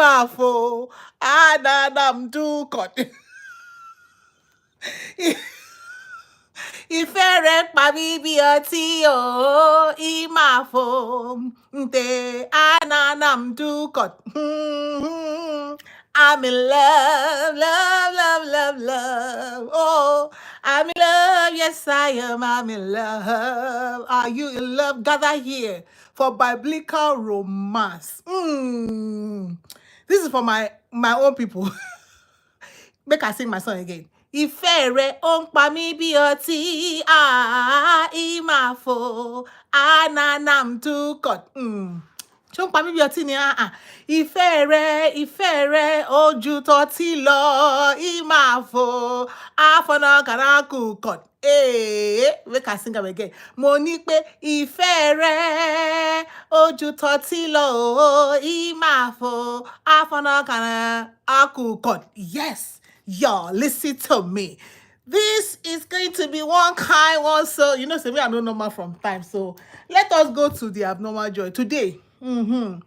imafo, ananam dukot. Ìfẹ́ rẹ̀ pa mí bí ọtí o, ìmáfo, nte ananam dukot. I'm in love, love, love, love, love. Oh, I'm in love. Yes, I am. I'm in love. Are you in love? Gather here for biblical romance. This is for my own people. Make I sing my song again. Ìfẹ́ rẹ̀ ó ń pa mí bí ọtí, ìmáfo, ananam dukot. Ṣé ó ń pa mí bí ọtí ni? Ìfẹ́ rẹ̀ ó ju tọtí lọ, ìmáfo, afanakanaku-kot. Make I sing am again. Mo ní pé ìfẹ́ rẹ̀ ó ju tọtí lọ, ìmáfo, afanakanaku-kot. Yes. Y'all, listen to me. This is going to be one kind one. So, you know, say we are no normal from time. So, let us go to the abnormal joy today. But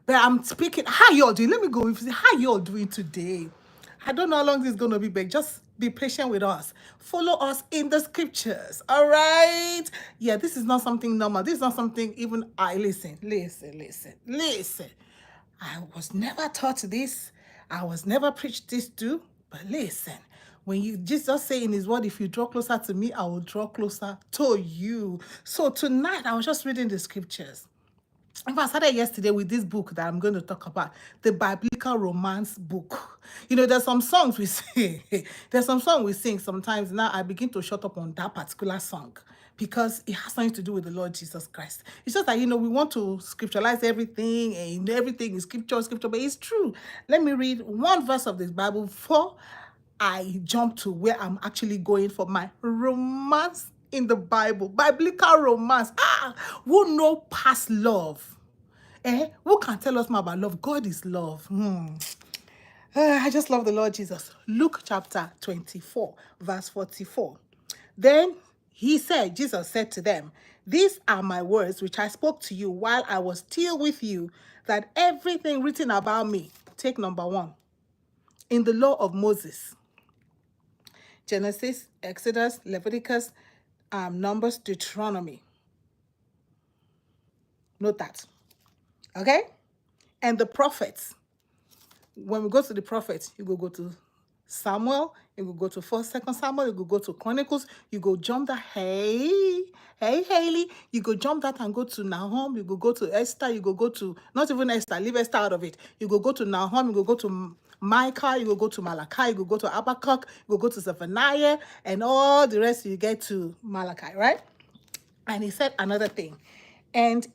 I'm speaking. How y'all doing? Let me go with how y'all doing today. I don't know how long this is going to be, but just be patient with us. Follow us in the scriptures. All right? Yeah, this is not something normal. This is not something even I listen. I was never taught this. I was never preached this to. But listen, when you Jesus say in his word, if you draw closer to me, I will draw closer to you. So tonight, I was just reading the scriptures. In fact, I started yesterday with this book that I'm going to talk about, the biblical romance book. You know, there's some songs we sing. There's some song we sing sometimes. Now I begin to shut up on that particular song because it has something to do with the Lord Jesus Christ. It's just that, you know, we want to scripturalize everything and everything is scripture, but it's true. Let me read one verse of this Bible before I jump to where I'm actually going for my romance in the Bible, biblical romance. Who know past love? Who can tell us more about love? God is love. I just love the Lord Jesus. Luke chapter 24, verse 44. Then Jesus said to them, "These are my words which I spoke to you while I was still with you, that everything written about me," take number 1, "in the law of Moses, Genesis, Exodus, Leviticus, Numbers, Deuteronomy." Note that. Okay? And the prophets. When we go to the prophets, you go to Samuel, you go to 1st, 2nd Samuel, you go to Chronicles, you go jump that, hey, Haley, you go jump that and go to Nahum, you go to Esther, you go to, not even Esther, leave Esther out of it. You go to Nahum, you go to Micah, you go to Malachi, you go to Habakkuk, you go to Zephaniah, and all the rest you get to Malachi, right? And he said another thing. And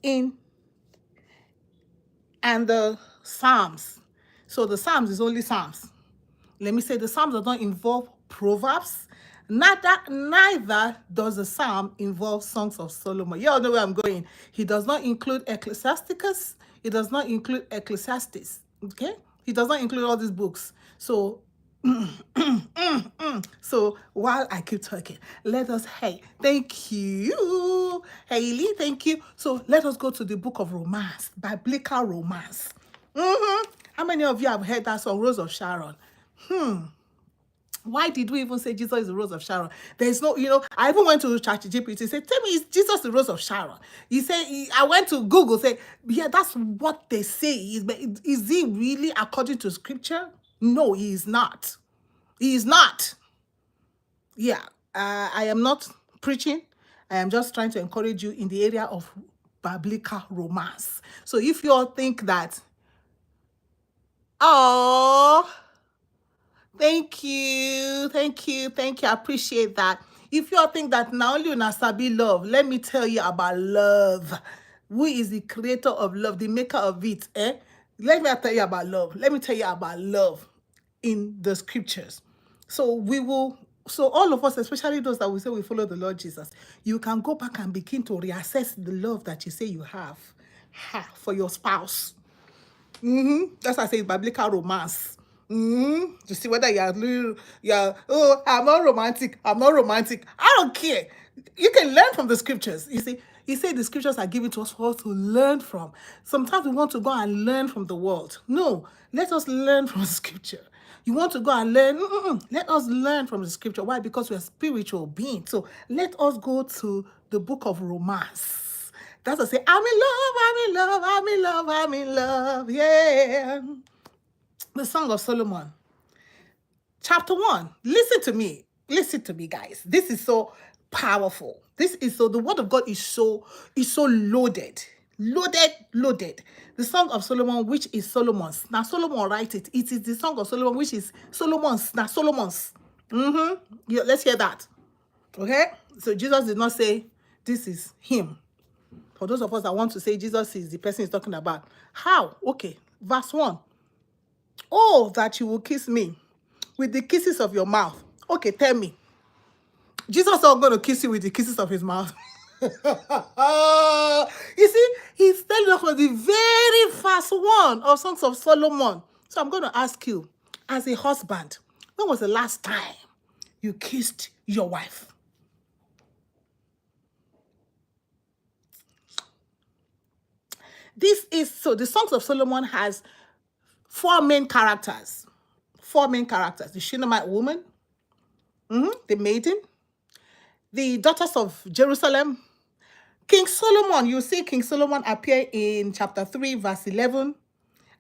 the Psalms. So the Psalms is only Psalms. Let me say the Psalms do not involve Proverbs. Neither does the Psalm involve Songs of Solomon. You all know where I'm going. He does not include Ecclesiasticus. He does not include Ecclesiastes. Okay? He does not include all these books. So, so while I keep talking, let us, thank you, Haley, thank you. So let us go to the book of romance, biblical romance. How many of you have heard that song, Rose of Sharon? Why did we even say Jesus is the Rose of Sharon? There's no, you know, I even went to ChatGPT, said, tell me, is Jesus the Rose of Sharon? He said, I went to Google, said, yeah, that's what they say. But is he really according to scripture? No, he is not. He is not. Yeah, I am not preaching. I am just trying to encourage you in the area of biblical romance. So if you all think that, oh, thank you. I appreciate that. If you all think that now only una sabi love, let me tell you about love. Who is the creator of love, the maker of it? Let me tell you about love. Let me tell you about love in the scriptures. So all of us, especially those that we say we follow the Lord Jesus, you can go back and begin to reassess the love that you say you have for your spouse. That's why I say biblical romance. To see whether I'm not romantic. I don't care. You can learn from the scriptures. You see, He said the scriptures are given to us for us to learn from. Sometimes we want to go and learn from the world. No, let us learn from scripture. You want to go and learn? Let us learn from the scripture. Why? Because we're spiritual beings. So let us go to the book of Romans. That's to say, I'm in love, I'm in love, I'm in love, I'm in love. Yeah. The Song of Solomon. Chapter 1. Listen to me. Listen to me, guys. This is so powerful. The word of God is so loaded. Loaded. The Song of Solomon, which is Solomon's. Now Solomon write it. It is the Song of Solomon, which is Solomon's. Now Solomon's. Yeah, let's hear that. Okay? So Jesus did not say this is him. For those of us that want to say Jesus is the person he's talking about. How? Okay. Verse 1. Oh, that you will kiss me with the kisses of your mouth. Okay, tell me. Jesus is not going to kiss you with the kisses of his mouth. You see, he's telling us from the very first one of Songs of Solomon. So I'm going to ask you, as a husband, when was the last time you kissed your wife? The Songs of Solomon has four main characters. The Shunammite woman, the maiden, the daughters of Jerusalem, King Solomon. You see King Solomon appear in chapter 3, verse 11.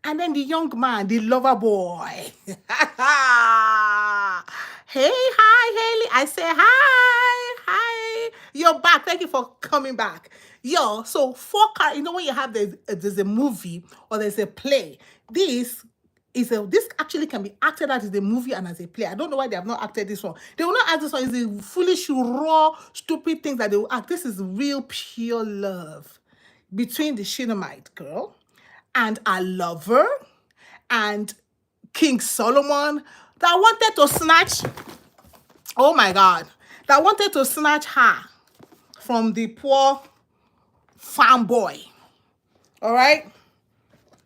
And then the young man, the lover boy. Hey, hi, Haley. I say hi. You're back. Thank you for coming back. So when you have there's a movie or there's a play, this actually can be acted as a movie and as a play. I don't know why they have not acted this one. They will not act this one. It's the foolish, raw, stupid things that they will act. This is real, pure love between the Shunammite girl and a lover and King Solomon that wanted to snatch, oh my God, that wanted to snatch her from the poor farm boy. All right?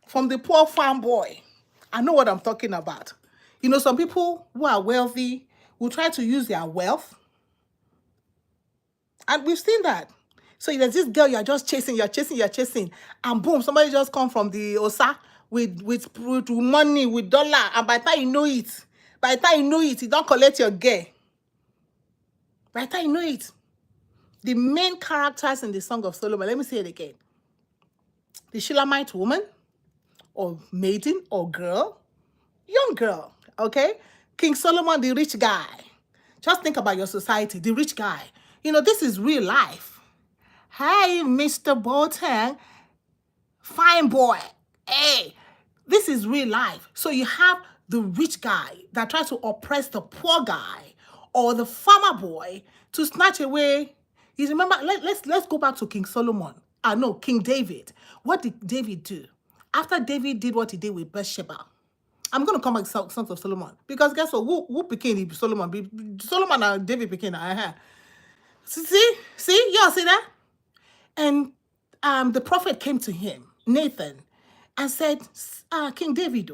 From the poor farm boy. I know what I'm talking about. Some people who are wealthy will try to use their wealth. And we've seen that. So there's this girl you're chasing. And boom, somebody just come from the Osa with money, with dollar. And by the time you know it, you don't collect your girl. By the time you know it. The main characters in the Song of Solomon, let me say it again. The Shulamite woman, or maiden, or girl, young girl, okay? King Solomon, the rich guy. Just think about your society, the rich guy. This is real life. Hey, Mr. Boateng, fine boy. Hey, this is real life. So you have the rich guy that tries to oppress the poor guy or the farmer boy to snatch away. You remember, let's go back to King Solomon. King David. What did David do? After David did what he did with Bathsheba, I'm going to come back to Songs of Solomon. Because guess what? Who became Solomon? Solomon and David became. See? Y'all see that? And the prophet came to him, Nathan, and said, King David,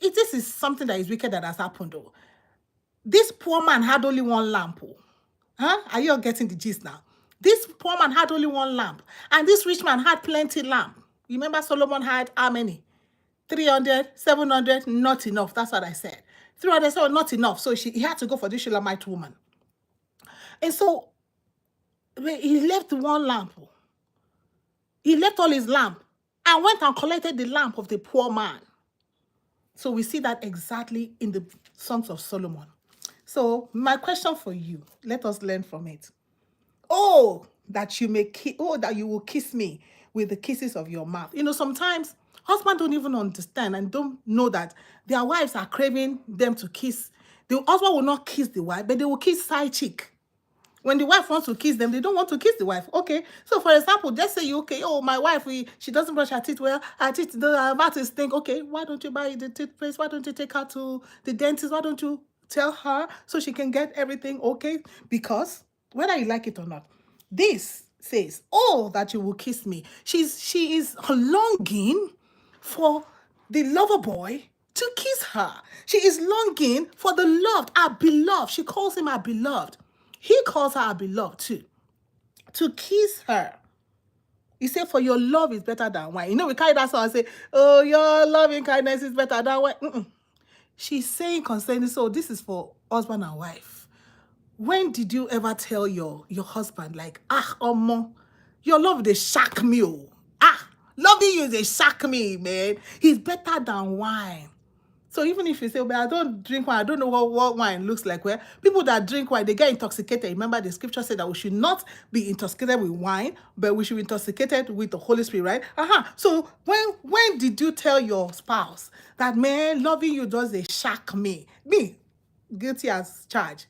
this is something that is wicked that has happened. This poor man had only one lamp. Are you all getting the gist now? This poor man had only one lamp. And this rich man had plenty lamp. You remember Solomon had how many? 300, 700, not enough. That's what I said. 300, so not enough. So he had to go for this Shulamite woman. And so he left one lamp. He left all his lamp and went and collected the lamp of the poor man. So we see that exactly in the Songs of Solomon. So my question for you, let us learn from it. Oh, that you will kiss me with the kisses of your mouth. Sometimes husbands don't even understand and don't know that their wives are craving them to kiss. The husband will not kiss the wife, but they will kiss side cheek. When the wife wants to kiss them, they don't want to kiss the wife. Okay. So for example, just say my wife, she doesn't brush her teeth well. Her teeth, her mouth is stink. Okay, why don't you buy the toothpaste? Why don't you take her to the dentist? Why don't you tell her so she can get everything okay? Because whether you like it or not, this says, oh, that you will kiss me. She is longing for the lover boy to kiss her. She is longing for the loved, our beloved. She calls him our beloved. He calls her our beloved too. To kiss her. He said, for your love is better than wine. You know, we carry that song and say, oh, your loving kindness is better than wine. She's saying concerning, so this is for husband and wife. When did you ever tell your husband, like, Omo, your love, they shock me, oh. Loving you, they shock me, man. He's better than wine. So even if you say, well, I don't drink wine, I don't know what wine looks like. Well, people that drink wine, they get intoxicated. Remember, the scripture said that we should not be intoxicated with wine, but we should be intoxicated with the Holy Spirit, right? So when did you tell your spouse that, man, loving you does a shock me? Me, guilty as charged.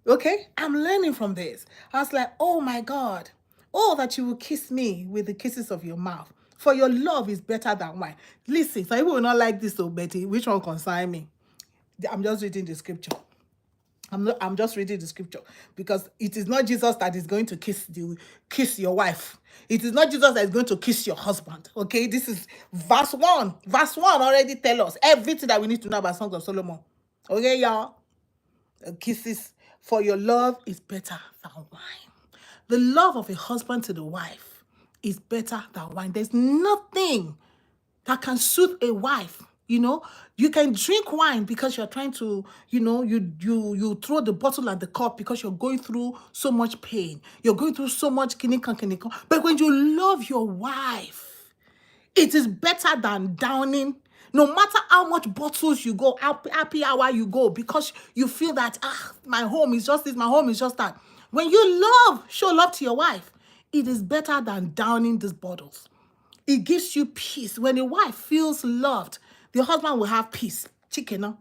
Okay? I'm learning from this. I was like, oh my God. Oh, that you will kiss me with the kisses of your mouth. For your love is better than wine. Listen, some people will not like this, so Betty, which one concern me? I'm just reading the scripture. I'm just reading the scripture because it is not Jesus that is going to kiss your wife. It is not Jesus that is going to kiss your husband. Okay, this is verse 1. Verse 1 already tell us everything that we need to know about Songs of Solomon. Okay, y'all. Kisses, for your love is better than wine. The love of a husband to the wife is better than wine. There's nothing that can soothe a wife. You can drink wine because you're trying to, you throw the bottle and the cup because you're going through so much pain. You're going through so much kinika. But when you love your wife, it is better than downing. No matter how much bottles you go, happy hour you go, because you feel that, my home is just this, my home is just that. When you show love to your wife, it is better than downing these bottles. It gives you peace. When a wife feels loved, the husband will have peace. Chicken,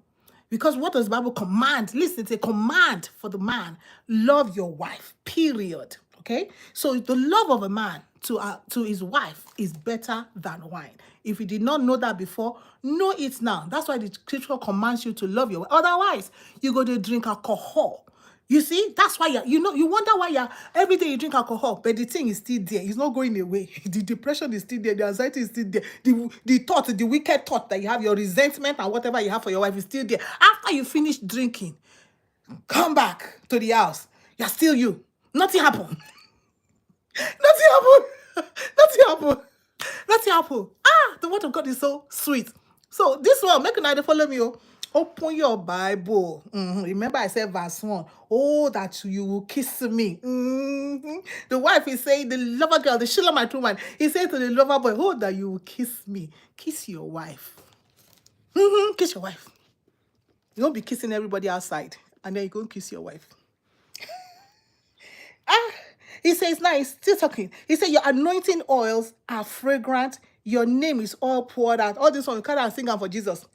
because what does the Bible command? Listen, it's a command for the man. Love your wife, period. Okay? So the love of a man to his wife is better than wine. If you did not know that before, know it now. That's why the scripture commands you to love your wife. Otherwise, you go to drink alcohol. You see, that's why you wonder why every day you drink alcohol, but the thing is still there. It's not going away. The depression is still there. The anxiety is still there. The thought, the wicked thought that you have, your resentment and whatever you have for your wife is still there. After you finish drinking, come back to the house. You're still you. Nothing happened. Nothing happened. Nothing happened. Nothing happened. The word of God is so sweet. So this one, make another follow me. Open your Bible. Remember I said verse 1. Oh, that you will kiss me. The wife is saying, the lover girl, the Shulamite woman, he said to the lover boy, oh, that you will kiss me. Kiss your wife. Kiss your wife. You won't be kissing everybody outside, and then you go and kiss your wife. He says, now he's still talking. He said, your anointing oils are fragrant. Your name is all poured out. All this one, you can't sing for Jesus.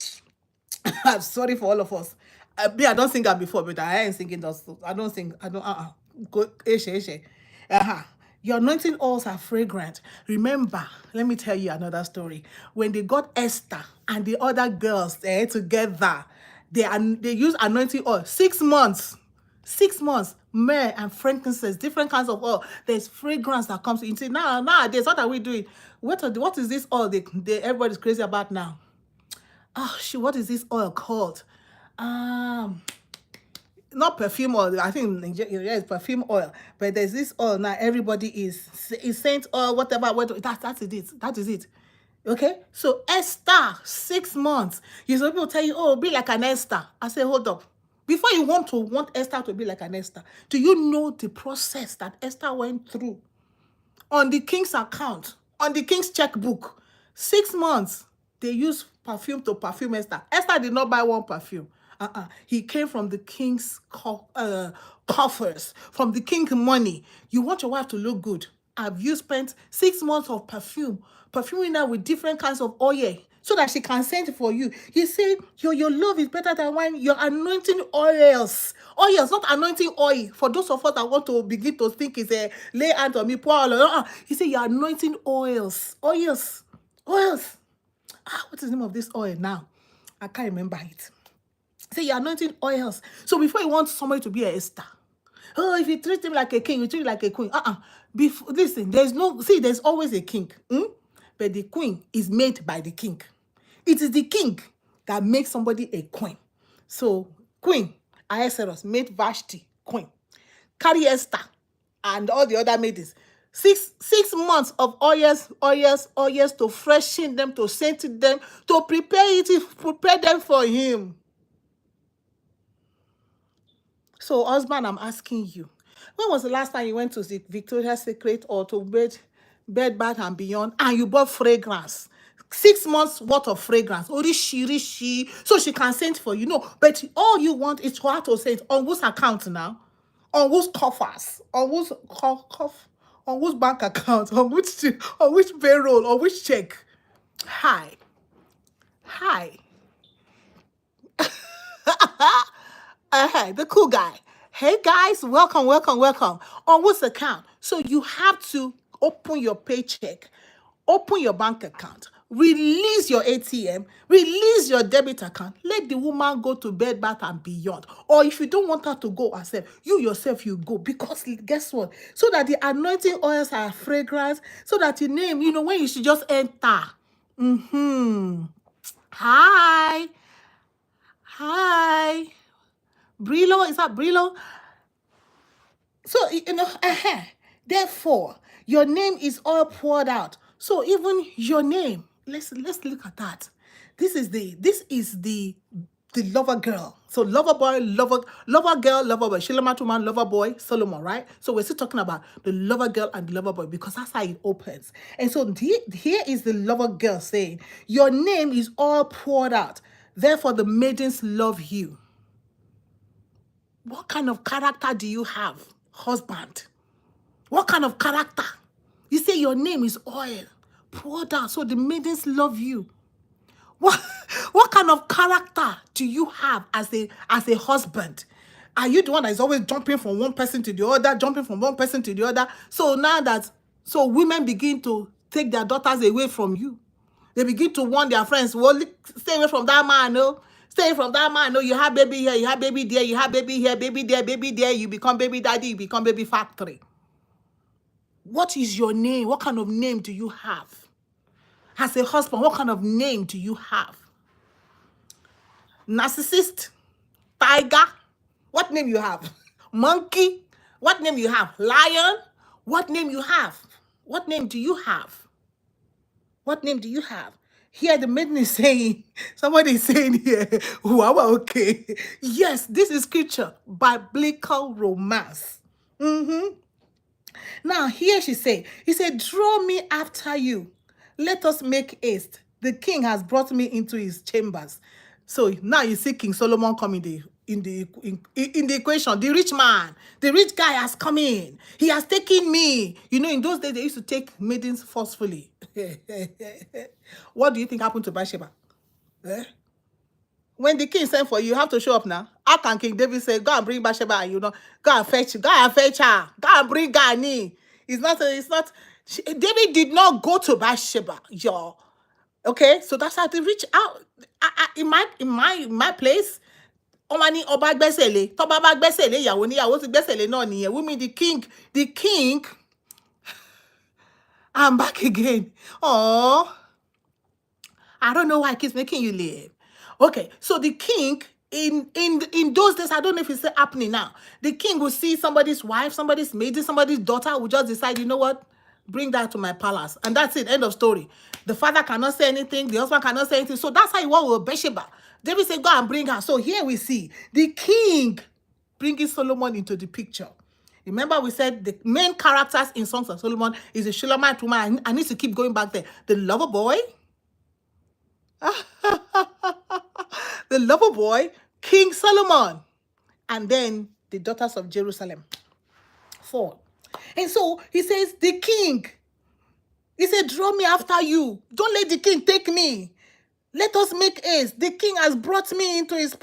I'm sorry for all of us. I don't sing that before, but I ain't singing those. I don't sing. I don't. Go. Your anointing oils are fragrant. Remember, let me tell you another story. When they got Esther and the other girls together, they used anointing oil 6 months. 6 months, myrrh and frankincense, different kinds of oil. There's fragrance that comes into it. Nowadays, what are we doing? What is this oil everybody's crazy about now? What is this oil called? Not perfume oil. I think in Nigeria is perfume oil. But there's this oil now. Everybody is saint oil, whatever. That is it. Okay? So Esther, 6 months. Some people tell you, oh, be like an Esther. I say, hold up. Before you want Esther to be like an Esther, do you know the process that Esther went through? On the king's account, on the king's checkbook, 6 months, they used perfume to perfume Esther. Esther did not buy one perfume. He came from the king's coffers, from the king's money. You want your wife to look good. Have you spent 6 months of perfuming her with different kinds of oil, so that she can send for you? You say your love is better than wine. Your anointing oils, not anointing oil. For those of us that want to begin to think is a lay hand on me, pour oil. You say your anointing oils. What is the name of this oil now? I can't remember it. Say your anointing oils. So before you want somebody to be a Esther, if you treat him like a king, you treat him like a queen. Listen, there's always a king. But the queen is made by the king. It is the king that makes somebody a queen. So, Queen Ahasuerus made Vashti queen. Carry Esther and all the other maidens. Six months of oils to freshen them, to scent them, to prepare them for him. So, husband, I'm asking you, when was the last time you went to the Victoria's Secret or to Bed Bath and Beyond, and you bought fragrance? 6 months worth of fragrance, orishi, so she can scent for you. No, but all you want is for her to scent on whose account now? On whose coffers? On whose on whose bank account? On which payroll? On which check? Hi. The cool guy. Hey guys, welcome. On whose account? So you have to open your paycheck, open your bank account, release your ATM, release your debit account. Let the woman go to Bed Bath and Beyond. Or if you don't want her to go herself, you yourself, you go. Because guess what? So that the anointing oils are fragrance, so that your name, when you should just enter. Hi. Brillo, is that Brillo? So, therefore, your name is all poured out. So even your name, let's look at that. This is the lover girl. So lover boy, lover girl, lover boy. Shilamatuman, lover boy, Solomon, right? So we're still talking about the lover girl and the lover boy because that's how it opens. And so here is the lover girl saying, your name is all poured out. Therefore, the maidens love you. What kind of character do you have, husband? What kind of character? You say your name is oil, poured out, so the maidens love you. What kind of character do you have as a husband? Are you the one that is always jumping from one person to the other, So women begin to take their daughters away from you. They begin to warn their friends, well, stay away from that man, no. Stay from that man. No, you have baby here, you have baby there, you have baby here, baby there, you become baby daddy, you become baby factory. What is your name? What kind of name do you have? As a husband, what kind of name do you have? Narcissist? Tiger? What name you have? Monkey? What name you have? Lion? What name you have? What name do you have? What name do you have? Here the maiden is saying, somebody is saying here, wow, okay. Yes, this is scripture, biblical romance. Now here he said, draw me after you. Let us make haste. The king has brought me into his chambers. So now you see King Solomon come in the equation. The rich man, the rich guy has come in. He has taken me. In those days, they used to take maidens forcefully. What do you think happened to Bathsheba? When the king sent for you, you have to show up now. How can King David say, go and bring Bathsheba and go and fetch her. Go and bring Gani. David did not go to Bathsheba, y'all. Okay, so that's how they reach out. In my place, ọba gbẹ́sẹ̀lé, tọ́ba bá gbẹ́sẹ̀lé ìyàwó níyàwó ti gbẹ́sẹ̀lé náà nìyẹn. We mean the king. I'm back again. Oh, I don't know why it keeps making you leave. Okay, so the king in those days, I don't know if it's still happening now. The king will see somebody's wife, somebody's maid, somebody's daughter, will just decide, you know what? Bring that to my palace. And that's it. End of story. The father cannot say anything. The husband cannot say anything. So that's how he was with Bathsheba. David said, go and bring her. So here we see the king bringing Solomon into the picture. Remember we said the main characters in Songs of Solomon is the Shulamite woman. I need to keep going back there. The lover boy. The lover boy, King Solomon. And then the daughters of Jerusalem. 4. And so he says, the king. He said, draw me after you. Don't let the king take me. Let us make haste. The king has brought me into his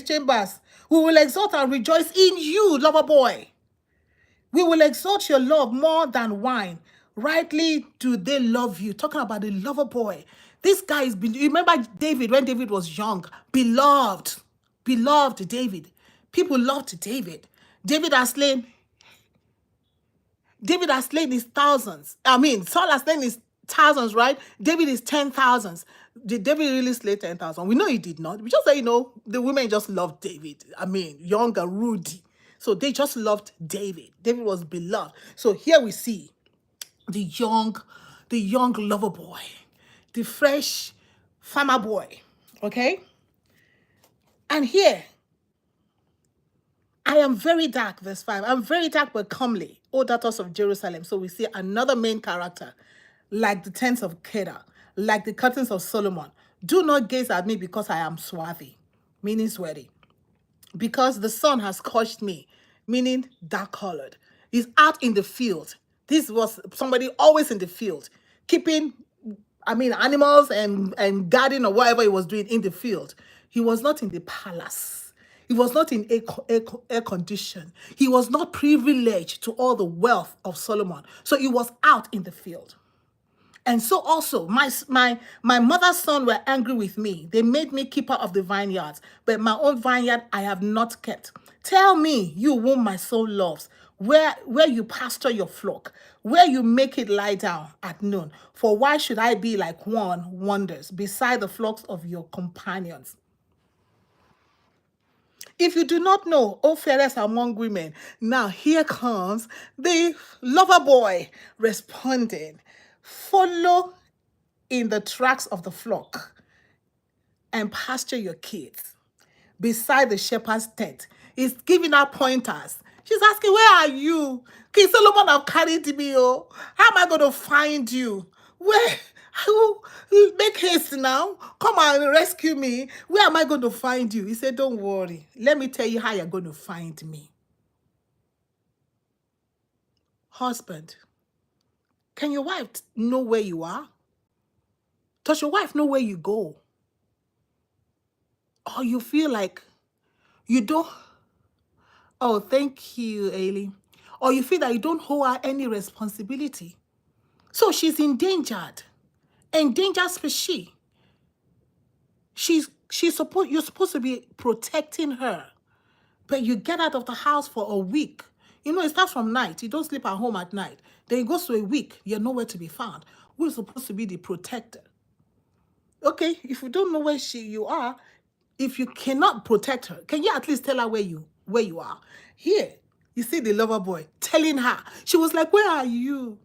chambers. We will exalt and rejoice in you, lover boy. We will exalt your love more than wine. Rightly do they love you. Talking about the lover boy. This guy is, remember David, when David was young, beloved David. People loved David. David has slain his thousands. Saul has slain his thousands, right? David is 10,000s. Did David really slay 10,000? We know he did not. We just say, the women just loved David. Young and Rudy. So they just loved David. David was beloved. So here we see the young, lover boy, the fresh farmer boy. Okay? And here, I am very dark, verse 5. I'm very dark but comely, O daughters of Jerusalem. So we see another main character, like the tents of Kedar, like the curtains of Solomon. Do not gaze at me because I am swarthy, meaning sweaty. Because the sun has scorched me, meaning dark colored. He's out in the field. This was somebody always in the field, keeping, animals and garden or whatever he was doing in the field. He was not in the palace. He was not in air condition. He was not privileged to all the wealth of Solomon. So he was out in the field. And so also, my mother's son were angry with me. They made me keeper of the vineyards, but my own vineyard I have not kept. Tell me, you whom my soul loves, where you pasture your flock, where you make it lie down at noon. For why should I be like one wanders beside the flocks of your companions? If you do not know, O fairest among women, now here comes the lover boy responding. Follow in the tracks of the flock and pasture your kids beside the shepherd's tent. He's giving her pointers. She's asking, where are you? King Solomon have carried me. Oh, how am I going to find you? Where? Make haste now. Come and rescue me. Where am I going to find you? He said, don't worry. Let me tell you how you're going to find me. Husband, can your wife know where you are? Does your wife know where you go? Or you feel like you don't... Oh, thank you, Ailey. Or you feel that you don't hold her any responsibility. So she's endangered. Endangered species. You're supposed to be protecting her. But you get out of the house for a week. You know, it starts from night. You don't sleep at home at night. Then it goes to a week. You're nowhere to be found. Who's supposed to be the protector? Okay, if you don't know where you are, if you cannot protect her, can you at least tell her where you are? Here, you see the lover boy telling her. She was like, where are you?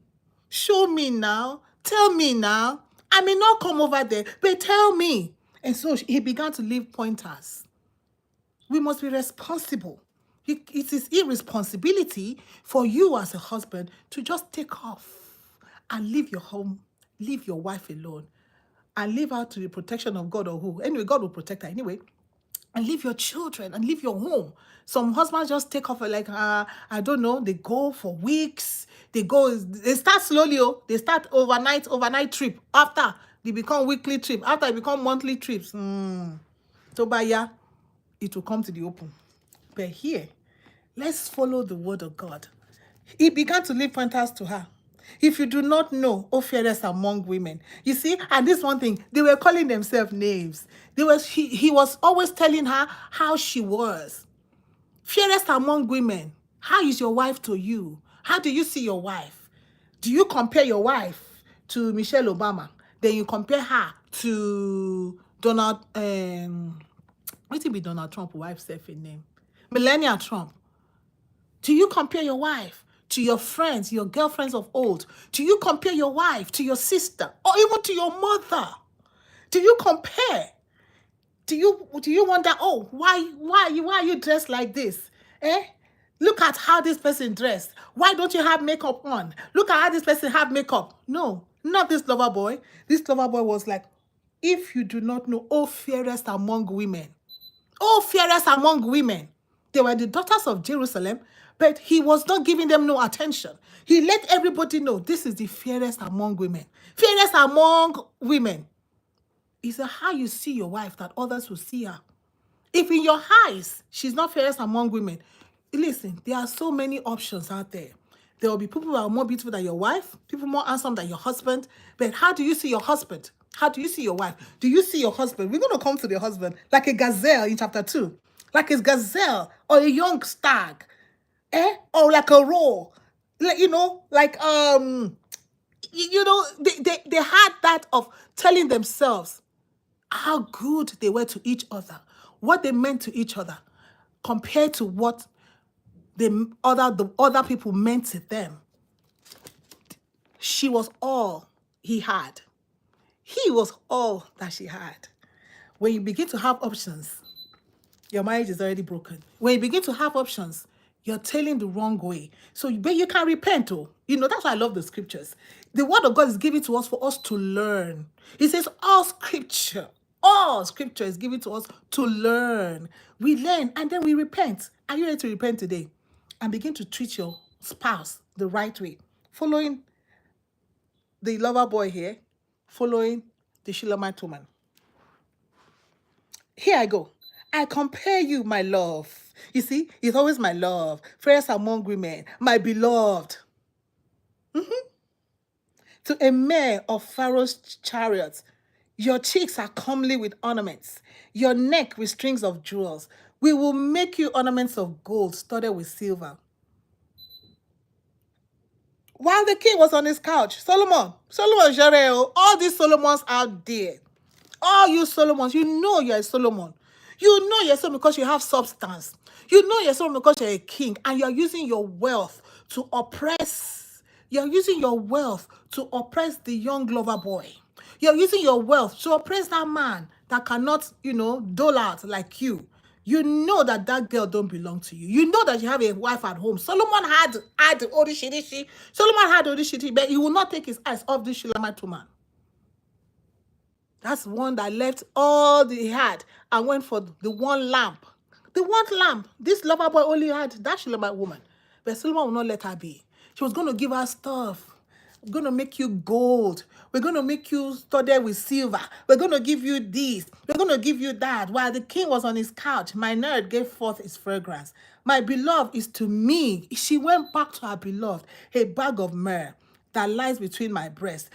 Show me now. Tell me now. I may not come over there, but tell me. And so he began to leave pointers. We must be responsible. It is irresponsibility for you as a husband to just take off and leave your home, leave your wife alone, and leave her to the protection of God or who. Anyway, God will protect her anyway. And leave your children and leave your home. Some husbands just take off like, I don't know, they go for weeks. They start slowly. They start overnight trip. After, they become weekly trip. After, they become monthly trips. So by yeah, it will come to the open. But here, let's follow the word of God. He began to leave pointers to her. If you do not know, O fairest among women. You see, and this one thing, they were calling themselves names. He was always telling her how she was. Fairest among women. How is your wife to you? How do you see your wife? Do you compare your wife to Michelle Obama? Then you compare her to Donald, what will be Donald Trump wife's name? Melania Trump. Do you compare your wife to your friends, your girlfriends of old? Do you compare your wife to your sister or even to your mother? Do you compare? Do you wonder, oh, why are you dressed like this? Look at how this person dressed. Why don't you have makeup on? Look at how this person have makeup. No, not this lover boy. This lover boy was like, if you do not know, oh, fairest among women. Oh, fairest among women. They were the daughters of Jerusalem, but he was not giving them no attention. He let everybody know this is the fairest among women. Fairest among women. He said, how you see your wife that others will see her. If in your eyes, she's not fairest among women, listen, there are so many options out there. There will be people who are more beautiful than your wife, people more handsome than your husband. But how do you see your husband? How do you see your wife? Do you see your husband? We're going to come to the husband like a gazelle in chapter 2. Like a gazelle or a young stag. Or like a roe. Like, they had that of telling themselves how good they were to each other, what they meant to each other, compared to what the other people meant to them. She was all he had. He was all that she had. When you begin to have options, your marriage is already broken. When you begin to have options, you're telling the wrong way. So but you can repent. Oh, that's why I love the scriptures. The word of God is given to us for us to learn. It says all scripture is given to us to learn. We learn and then we repent. Are you ready to repent today? And begin to treat your spouse the right way, following the lover boy here, following the Shulamite woman. Here I go. I compare you, my love. You see, it's always my love. First among women, my beloved. To a mare of Pharaoh's chariots. Your cheeks are comely with ornaments, your neck with strings of jewels. We will make you ornaments of gold studded with silver. While the king was on his couch, Solomon, Jareo, all these Solomons out there, all you Solomons, you know you're a Solomon. You know you're Solomon because you have substance. You know you're Solomon because you're a king and you're using your wealth to oppress. You're using your wealth to oppress the young lover boy. You're using your wealth to oppress that man that cannot, dole out like you. You know that girl don't belong to you. You know that you have a wife at home. Solomon had Odishirishi. Solomon had Odishirishi, but he will not take his eyes off this Shulamite woman. That's one that left all he had and went for the one lamp. The one lamp. This lover boy only had that Shulamite woman. But Solomon will not let her be. She was going to give her stuff. We're going to make you gold. We're going to make you studded with silver. We're going to give you this. We're going to give you that. While the king was on his couch, my nerd gave forth his fragrance. My beloved is to me. She went back to her beloved, a bag of myrrh that lies between my breasts.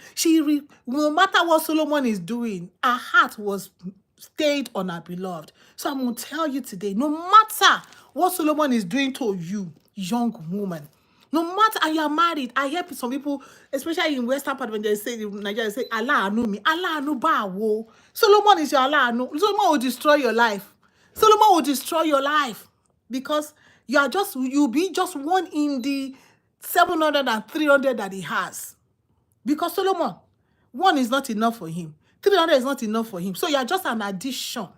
No matter what Solomon is doing, her heart was stayed on her beloved. So I'm going to tell you today, no matter what Solomon is doing to you, young woman, no matter, and you're married, I hear some people, especially in Western part, when they say, in Nigeria, they say, Allah anu me, Allah anu ba wo. Solomon is your Allah anu. Solomon will destroy your life. Solomon will destroy your life because you'll be just one in the 700 and 300 that he has. Because Solomon, one is not enough for him. 300 is not enough for him. So you're just an addition.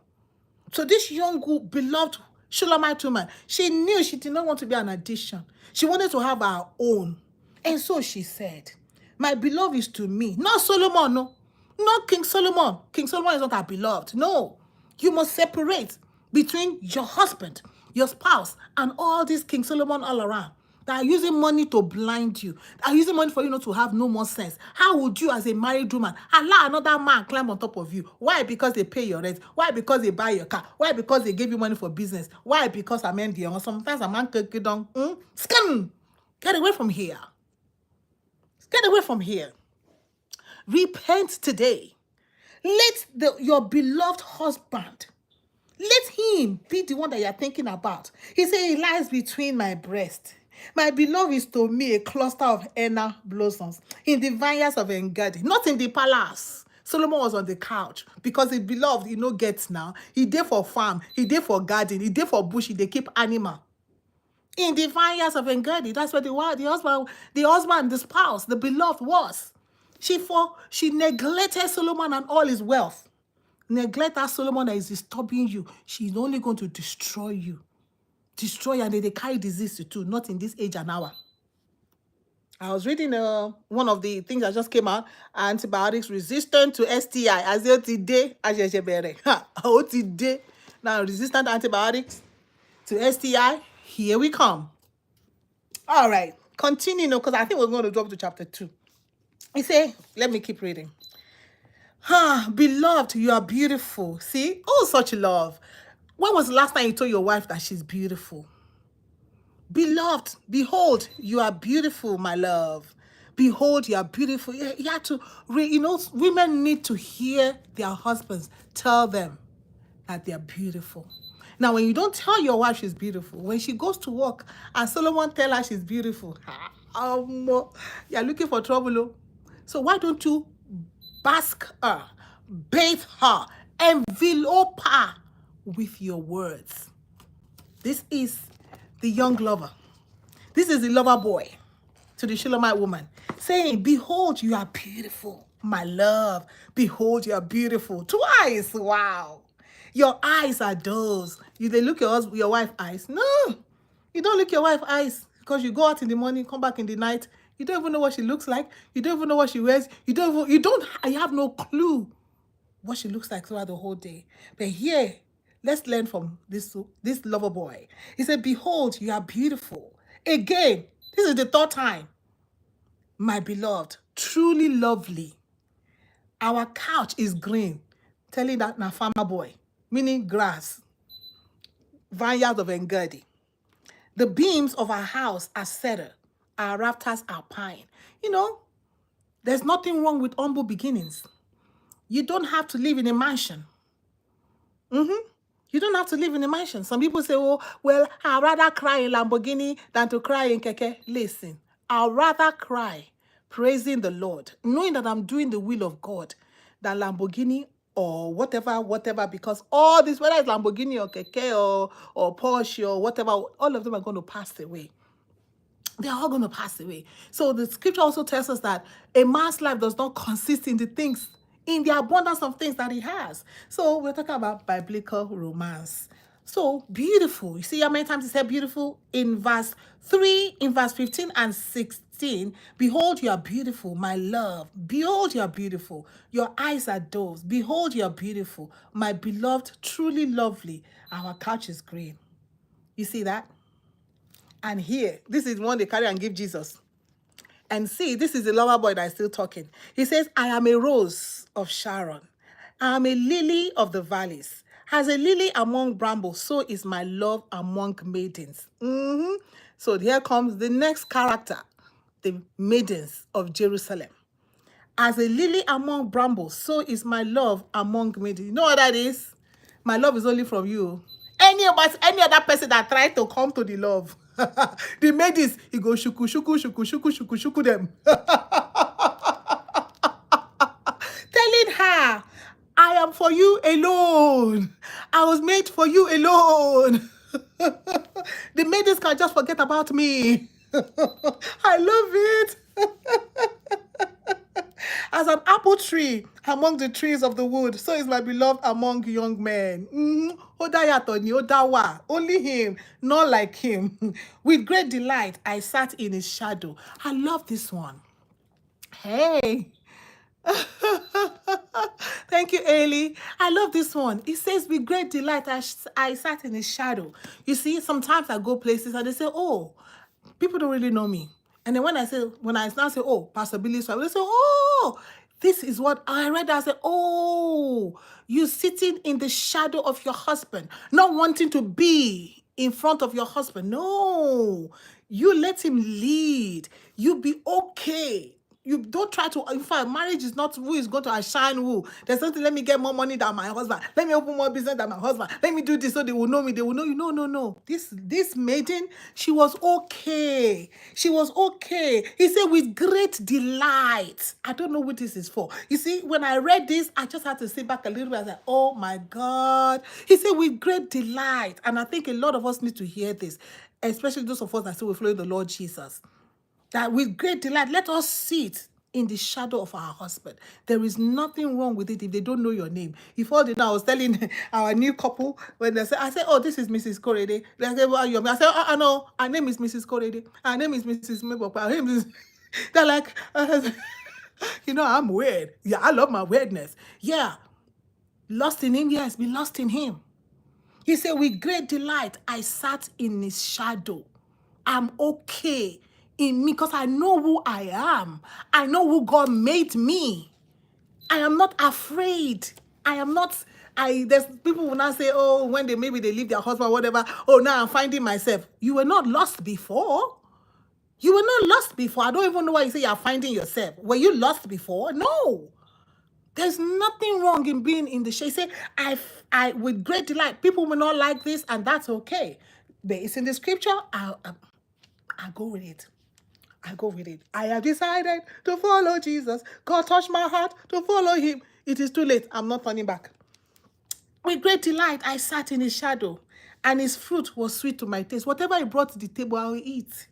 So this young, beloved Shulamite woman, she knew she did not want to be an addition. She wanted to have her own. And so she said, my beloved is to me. Not Solomon, no. Not King Solomon. King Solomon is not our beloved. No. You must separate between your husband, your spouse, and all these King Solomon all around that are using money to blind you, that are using money for you not to have no more sense. How would you, as a married woman, allow another man climb on top of you? Why? Because they pay your rent. Why? Because they buy your car. Why? Because they give you money for business. Why? Because I'm Indian. Or sometimes a man could get on. Scan. Get away from here. Get away from here. Repent today. Let your beloved husband, let him be the one that you're thinking about. He said, he lies between my breast. My beloved is to me a cluster of henna blossoms in the vineyards of Engedi, not in the palace. Solomon was on the couch because his beloved, gets now. He did for farm, he did for garden, he did for bush, they keep animal. In the vineyards of Engedi, that's where the husband, the spouse, the beloved was. She neglected Solomon and all his wealth. Neglect that Solomon that is disturbing you. She's only going to destroy you. Destroy you, and they carry disease too, not in this age and hour. I was reading one of the things that just came out, antibiotics resistant to STI. As today, now resistant antibiotics to STI. Here we come. All right, continue because I think we're going to drop to chapter 2. He say, let me keep reading. Beloved, you are beautiful. See, oh, such love. When was the last time you told your wife that she's beautiful? Beloved, behold, you are beautiful, my love. Behold, you are beautiful. You have to, women need to hear their husbands tell them that they are beautiful. Now, when you don't tell your wife she's beautiful, when she goes to work and Solomon tell her she's beautiful, you're looking for trouble. So why don't you bask her, bathe her, envelope her with your words? This is the young lover. This is the lover boy. to the Shulamite woman, saying, behold, you are beautiful, my love. Behold, you are beautiful. Twice. Wow. Your eyes are those. They look your wife's eyes. No, you don't look your wife's eyes because you go out in the morning, come back in the night. You don't even know what she looks like. You don't even know what she wears. You have no clue what she looks like throughout the whole day. But here, let's learn from this lover boy. He said, behold, you are beautiful. Again, this is the third time. My beloved, truly lovely. Our couch is green. Telling that na farmer boy, meaning grass. Vineyard of Engedi. The beams of our house are cedar. Our rafters are pine. There's nothing wrong with humble beginnings. You don't have to live in a mansion. You don't have to live in a mansion. Some people say, oh, well, I'd rather cry in Lamborghini than to cry in Keke. Listen, I'd rather cry praising the Lord, knowing that I'm doing the will of God, than Lamborghini or whatever, because all this, whether it's Lamborghini or Keke or Porsche or whatever, all of them are going to pass away. They're all going to pass away. So the scripture also tells us that a man's life does not consist in the abundance of things that he has. So we're talking about biblical romance. So beautiful. You see how many times he said beautiful? In verse 3, in verse 15 and 16, behold, you are beautiful, my love. Behold, you are beautiful. Your eyes are doves. Behold, you are beautiful, my beloved, truly lovely. Our couch is green. You see that? And here, this is one they carry and give Jesus. And see, this is the lover boy that is still talking. He says, I am a rose of Sharon. I am a lily of the valleys. As a lily among brambles, so is my love among maidens. So here comes the next character, the maidens of Jerusalem. As a lily among brambles, so is my love among maidens. You know what that is? My love is only from you. Any other person that tried to come to the love, the maidens, he goes shuku, shuku, shuku, shuku, shuku, shuku them. Telling her, I am for you alone. I was made for you alone. The maidens can just forget about me. I love it. As an apple tree among the trees of the wood, so is my beloved among young men. Odawa, only him, not like him. With great delight, I sat in his shadow. I love this one. Hey. Thank you, Ailey. I love this one. It says, with great delight, I sat in his shadow. You see, sometimes I go places and they say, oh, people don't really know me. And then when I now say, oh, Pastor Billy's wife, they say, oh, this is what I read. I said, oh, you sitting in the shadow of your husband, not wanting to be in front of your husband. No, you let him lead. You be okay. You don't try to, in fact, marriage is not who is going to outshine who. There's something, let me get more money than my husband. Let me open more business than my husband. Let me do this so they will know me. They will know you. No. This maiden, she was okay. She was okay. He said, with great delight. I don't know what this is for. You see, when I read this, I just had to sit back a little bit and say, oh my God. He said, with great delight. And I think a lot of us need to hear this, especially those of us that still follow the Lord Jesus. That with great delight, let us sit in the shadow of our husband. There is nothing wrong with it if they don't know your name. If all they know, I was telling our new couple, when they say, I said, oh, this is Mrs. Korede. They say, well, you? I said, oh, no, her name is Mrs. Korede. Her name is Mrs. Mebopa. They're like, I'm weird. Yeah, I love my weirdness. Yeah, lost in him, yes, be lost in him. He said, with great delight, I sat in his shadow. I'm okay in me because I know who I am. I know who God made me. I am not afraid. There's people will now say, oh, when maybe they leave their husband, whatever, oh, now I'm finding myself. You were not lost before. You were not lost before. I don't even know why you say you're finding yourself. Were you lost before? No. There's nothing wrong in being in the shade. Say, I with great delight. People will not like this, and that's okay. But it's in the scripture. I'll go with it. I go with it. I have decided to follow Jesus. God touched my heart to follow him. It is too late. I'm not turning back. With great delight, I sat in his shadow, and his fruit was sweet to my taste. Whatever he brought to the table, I will eat.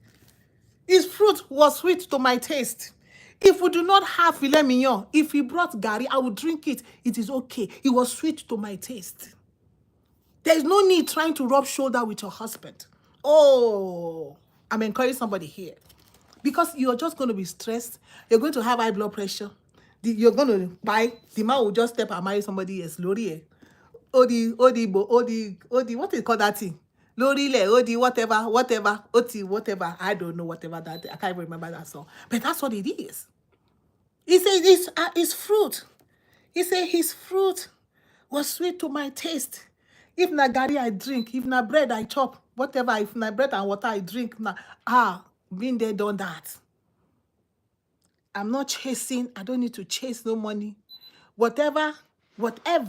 His fruit was sweet to my taste. If we do not have filet mignon, if he brought gari, I would drink it. It is okay. It was sweet to my taste. There is no need trying to rub shoulder with your husband. Oh, I'm encouraging somebody here. Because you're just going to be stressed. You're going to have high blood pressure. You're going to buy. The man will just step and marry somebody else. Lori, what do you call that thing? Lori, whatever. I don't know, whatever that. I can't remember that song. But that's what it is. He said it's fruit. He said his fruit was sweet to my taste. If na gari I drink, if na bread I chop, whatever, if na bread and water I drink, been there, done that. I'm not chasing. I don't need to chase no money. Whatever, I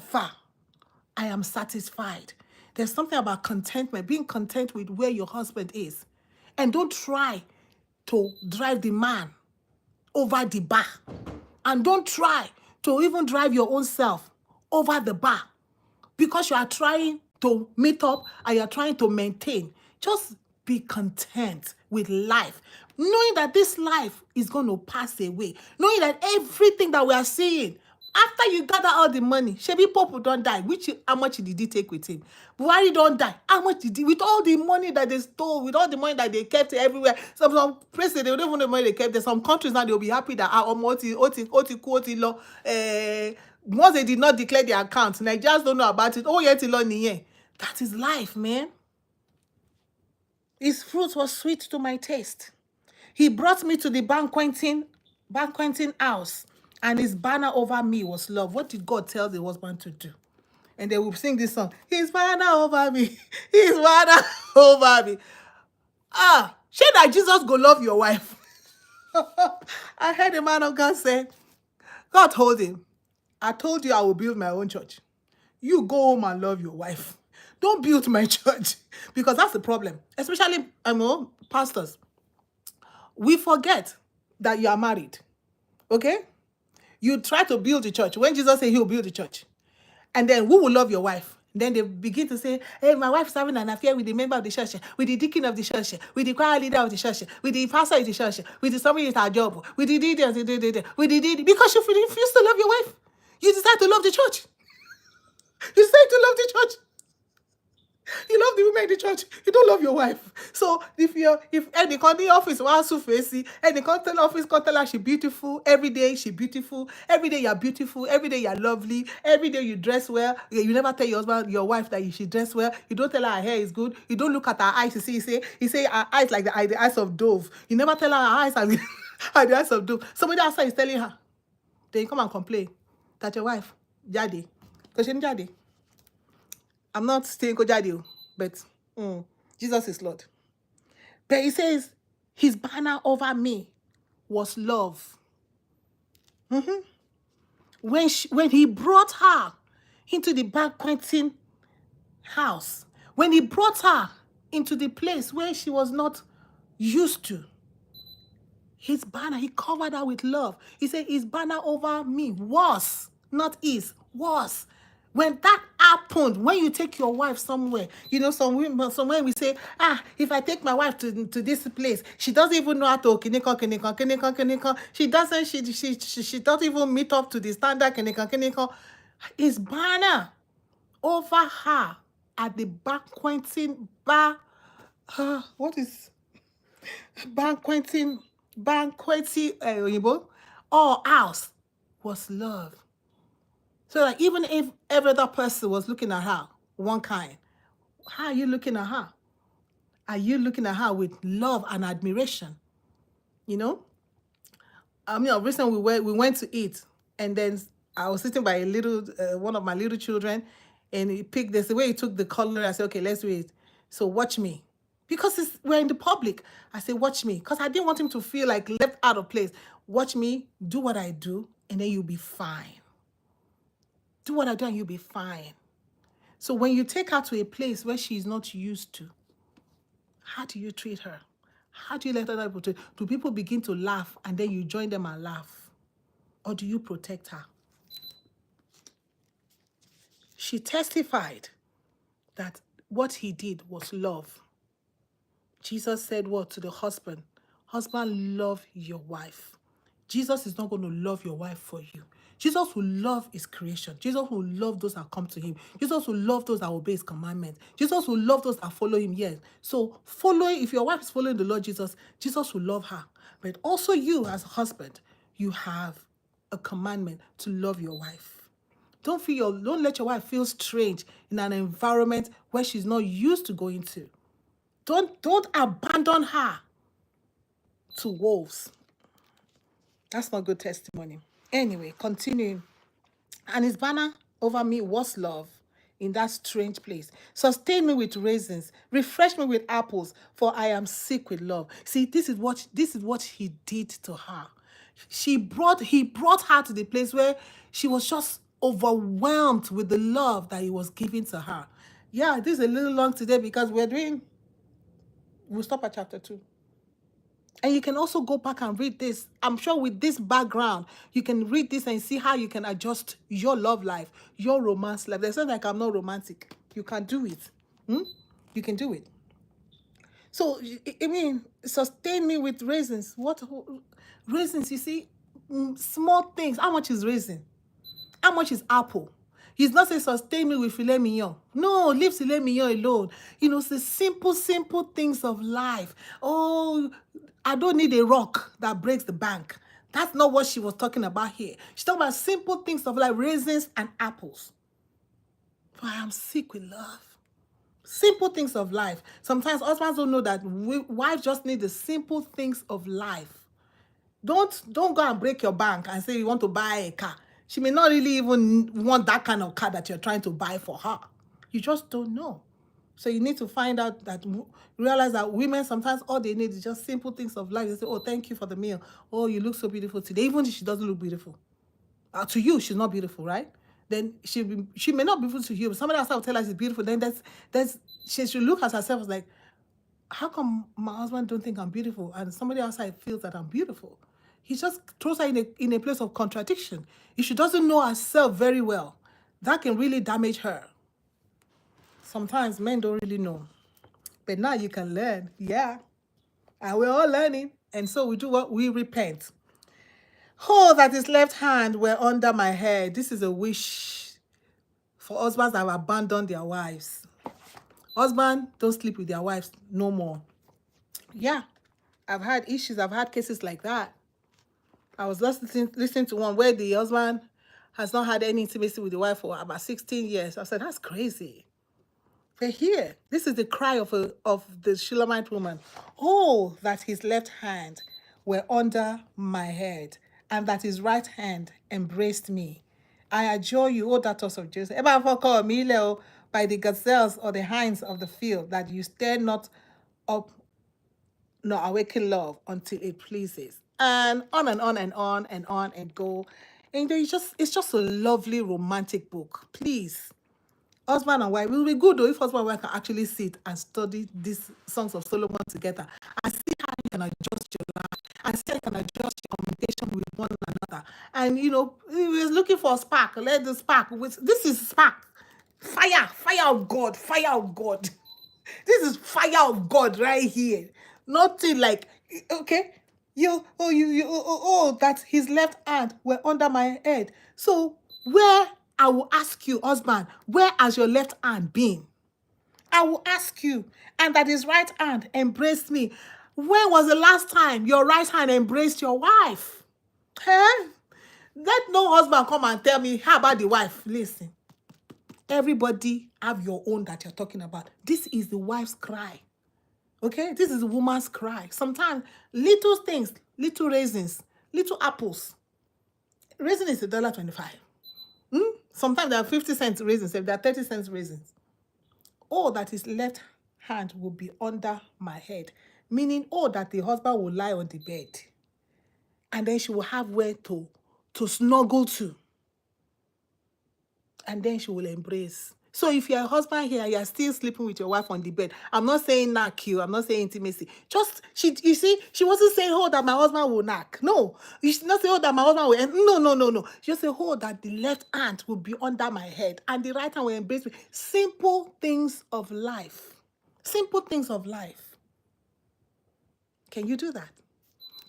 am satisfied. There's something about contentment, being content with where your husband is. And don't try to drive the man over the bar. And don't try to even drive your own self over the bar. Because you are trying to meet up and you're trying to maintain. Just be content with life. Knowing that this life is going to pass away. Knowing that everything that we are seeing, after you gather all the money, Shebi Pope don't die. How much did he take with him? Buhari don't die. How much did he, with all the money that they stole, with all the money that they kept everywhere? Some places, they don't even know the money they kept. There's some countries now, they'll be happy that once they did not declare their account, Nigerians don't know about it. Oh, yeah, that is life, man. His fruit was sweet to my taste. He brought me to the banqueting house, and his banner over me was love. What did God tell the husband to do? And they will sing this song. His banner over me. His banner over me. Say that Jesus go love your wife. I heard a man of God say, God told him, I told you I will build my own church. You go home and love your wife. Don't build my church. Because that's the problem. Especially pastors. We forget that you are married. Okay? You try to build the church. When Jesus said he'll build the church. And then who will love your wife? Then they begin to say, hey, my wife's having an affair with the member of the church, with the deacon of the church, with the choir leader of the church, with the pastor of the church, with the somebody at our job, with the because you refuse to love your wife. You decide to love the church. You decide to love the church. You love the women in the church. You don't love your wife. So if any country office wants to face it, any country office can tell her she's beautiful. Every day she's beautiful. Every day you're beautiful. Every day you're lovely. Every day you dress well. You never tell your husband, your wife that she dress well. You don't tell her hair is good. You don't look at her eyes. You say her eyes like the eyes of dove. You never tell her eyes are the eyes of dove. Somebody outside is telling her. Then you come and complain that your wife, Jade, because she didn't Jade. I'm not saying Kojadi, but Jesus is Lord. But he says, his banner over me was love. When he brought her into the banqueting house, when he brought her into the place where she was not used to, his banner, he covered her with love. He said, his banner over me was, not is, was. When that happened, when you take your wife somewhere, somewhere we say, if I take my wife to this place, she doesn't even know how to kinikon. She doesn't even meet up to the standard kinikon. His banner over her at the banqueting house was love. So that even if every other person was looking at her one kind, how are you looking at her? Are you looking at her with love and admiration? Recently we went to eat, and then I was sitting by one of my little children, and he picked this. The way he took the color, I said, okay, let's do it. So watch me. Because we're in the public. I said, watch me. Because I didn't want him to feel like left out of place. Watch me, do what I do, and then you'll be fine. Do what I do and you'll be fine. So when you take her to a place where she's not used to, how do you treat her? How do you let other people treat her? Do people begin to laugh and then you join them and laugh? Or do you protect her? She testified that what he did was love. Jesus said what to the husband? Husband, love your wife. Jesus is not going to love your wife for you. Jesus will love his creation. Jesus will love those that come to him. Jesus will love those that obey his commandments. Jesus will love those that follow him. Yes. So if your wife is following the Lord Jesus, Jesus will love her. But also you as a husband, you have a commandment to love your wife. Don't let your wife feel strange in an environment where she's not used to going to. Don't abandon her to wolves. That's not good testimony. Anyway, continuing. And his banner over me was love in that strange place. Sustain me with raisins, refresh me with apples, for I am sick with love. See, this is what he did to her. He brought her to the place where she was just overwhelmed with the love that he was giving to her. Yeah, this is a little long today because we'll stop at chapter 2. And you can also go back and read this. I'm sure with this background, you can read this and see how you can adjust your love life, your romance life. There's something like I'm not romantic. You can do it. You can do it. So, I mean, sustain me with raisins. What raisins? You see, small things. How much is raisin? How much is apple? He's not saying sustain me with filet mignon. No, leave filet mignon alone. It's the simple things of life. Oh, I don't need a rock that breaks the bank. That's not what she was talking about here. She's talking about simple things of life, raisins and apples. For I am sick with love. Simple things of life. Sometimes husbands don't know that wives just need the simple things of life. Don't go and break your bank and say you want to buy a car. She may not really even want that kind of car that you're trying to buy for her. You just don't know. So you need to realize that women, sometimes all they need is just simple things of life. They say, oh, thank you for the meal. Oh, you look so beautiful today. Even if she doesn't look beautiful. To you, she's not beautiful, right? Then she may not be beautiful to you, but somebody else will tell her she's beautiful. Then she should look at herself as like, how come my husband don't think I'm beautiful? And somebody outside feels that I'm beautiful. He just throws her in a place of contradiction. If she doesn't know herself very well, that can really damage her. Sometimes men don't really know. But now you can learn. Yeah. And we're all learning. And so we do what? We repent. Oh, that his left hand were under my head. This is a wish for husbands that have abandoned their wives. Husband, don't sleep with their wives no more. Yeah. I've had issues. I've had cases like that. I was just listening to one where the husband has not had any intimacy with the wife for about 16 years. I said, that's crazy. But here, this is the cry of the Shulamite woman. Oh, that his left hand were under my head, and that his right hand embraced me. I adjure you, O daughters of Joseph, ever call me by the gazelles or the hinds of the field, that you stir not up nor awaken love until it pleases. And on and on and on and on and go. And it's just a lovely romantic book. Please, husband and wife, it will be good though if husband and wife can actually sit and study these Songs of Solomon together and see how you can adjust your life and see how you can adjust your communication with one another. And he was looking for a spark. Let the spark. This is spark. Fire of God, fire of God. This is fire of God right here. Nothing like, okay, that his left hand were under my head. So I will ask you, husband, where has your left hand been? I will ask you, and that his right hand embraced me. When was the last time your right hand embraced your wife? Huh? Let no husband come and tell me, how about the wife? Listen, everybody have your own that you're talking about. This is the wife's cry. Okay? This is the woman's cry. Sometimes little things, little raisins, little apples. Raisin is $1.25. Sometimes there are 50 cents raisins, if there are 30 cents raisins. Oh, that his left hand will be under my head. Meaning, that the husband will lie on the bed. And then she will have where to snuggle to. And then she will embrace. So if you're a husband here, you're still sleeping with your wife on the bed. I'm not saying knock you. I'm not saying intimacy. She wasn't saying, that my husband will knock. No. You should not say, that my husband will. No. Just say, that the left hand will be under my head and the right hand will embrace me. Simple things of life. Simple things of life. Can you do that?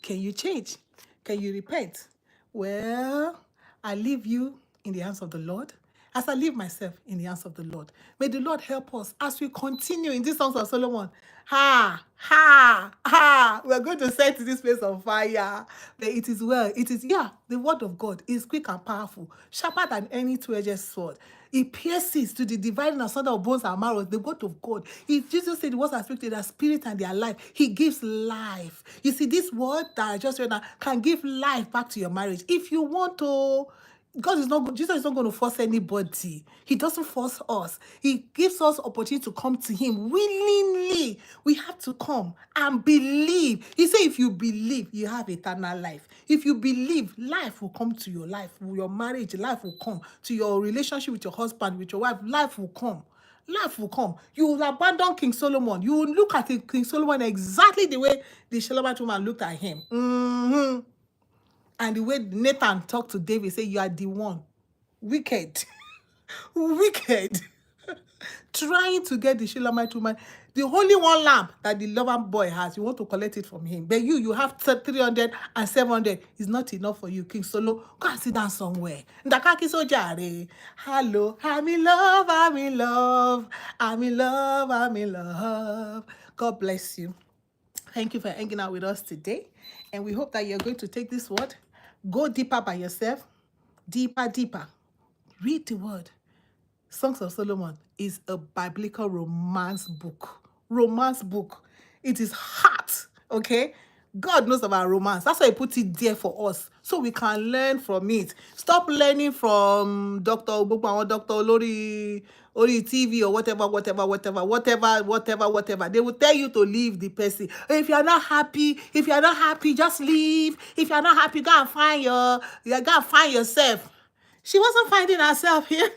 Can you change? Can you repent? Well, I leave you in the hands of the Lord as I leave myself in the hands of the Lord. May the Lord help us as we continue in this Songs of Solomon. Ha, ha, ha. We're going to set this place on fire. But it is well. It is, yeah, the word of God is quick and powerful, sharper than any two-edged sword. It pierces to the dividing asunder of bones and marrow. The word of God. If Jesus said the words are spirit, they are spirit and they are life. He gives life. You see, this word that I just read now can give life back to your marriage. If you want to, Jesus is not going to force anybody. He doesn't force us. He gives us opportunity to come to him willingly. We have to come and believe. He said, if you believe, you have eternal life. If you believe, life will come to your life. Your marriage, life will come. To your relationship with your husband, with your wife, life will come. Life will come. You will abandon King Solomon. You will look at King Solomon exactly the way the Shulamite woman looked at him. And the way Nathan talked to David, say, you are the one. Wicked. Wicked. Trying to get the Shulamite woman, the only one lamb that the lover boy has, you want to collect it from him. But you have 300 and 700. It's not enough for you, King Solo. Go and sit down somewhere. Ndakaki sojare. Hello, I'm in love, I'm in love, I'm in love, I'm in love. God bless you. Thank you for hanging out with us today. And we hope that you're going to take this word, go deeper by yourself, deeper, deeper. Read the word. Songs of Solomon is a biblical romance book. Romance book. It is hot, okay? God knows about romance. That's why he put it there for us, so we can learn from it. Stop learning from Dr. Ogbogbo or Dr. Olori TV or whatever. They will tell you to leave the person. If you're not happy, just leave. If you're not happy, go and find yourself. She wasn't finding herself here.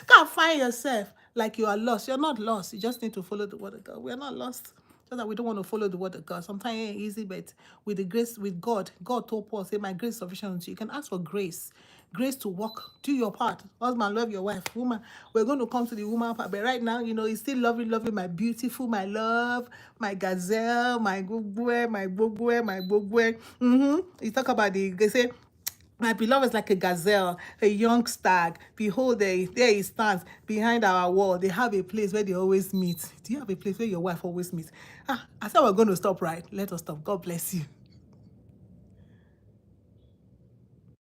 Go and find yourself. Like you are lost. You're not lost. You just need to follow the word of God. We're not lost. Just that we don't want to follow the word of God. Sometimes it ain't easy, but with the grace, with God told Paul, say, my grace is sufficient unto you. You can ask for grace. Grace to walk. Do your part. Husband, love your wife. Woman, we're going to come to the woman part. But right now, it's still loving my beautiful, my love, my gazelle, my gugwe, my bogwe, my bogwe. You talk about they say, my beloved is like a gazelle, a young stag. Behold, there he stands behind our wall. They have a place where they always meet. Do you have a place where your wife always meets? I said we're going to stop, right? Let us stop. God bless you.